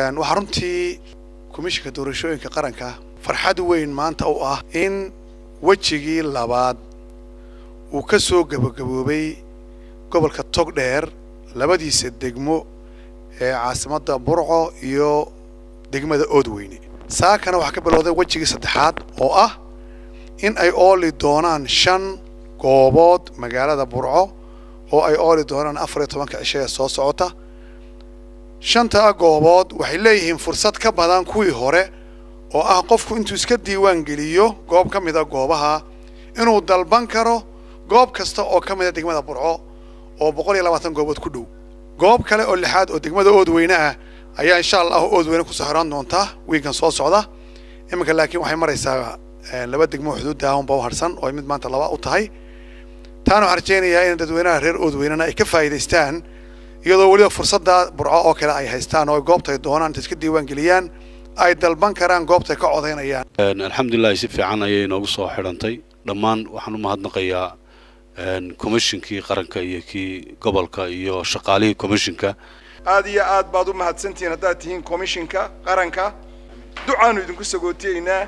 وحرمتي كوميشنka doorashooyinka qaranka farxad weyn maanta u ah in wajigii labaad uu ka soo gabagaboobay gobolka Togdheer labadiisa degmo ee caasimadda Burco iyo degmada Oodweyne saakana waxa ka bilowday wajigii saddexaad oo ah in ay ooli doonaan 5 goobood magaalada Burco oo ay ooli doonaan 14 cisho soo socota 5 goobood waxay leeyihiin fursad ka badan kuwii hore oo ah qofku intuu iska diiwaan geliyo goob ka mid ah goobaha inuu dalban karo goob kasta oo ka mid ah degmada Burco oo 120 goobood ku dhow goob kale oo lixaad oo degmada Oodweyne ah ayaa insha Allah Oodweyne ku soo xiran doonta weekan soo socda imika laakiin waxay maraysaa laba degmo xuduud ah oo harsan oo mid maanta laba u tahay taana arjeenaya in dadweynaha reer Oodweynena ay ka faa'iideystaan iyadoo waliba fursadda Burco oo kale ay haystaan oo goobtay doonaan iska diiwaan geliyaan ay dalban karaan goobtay ka codeynayaan alxamdulillah si fiican ayay noogu soo xirantay dhammaan waxaan u mahadnaqayaa komishinkii qaranka iyo kii gobolka iyo shaqaalihii komishinka aad iyo aad baad u mahadsantiin haddaad tihiin komishinka qaranka ducaanu idinku sagootiyeynaa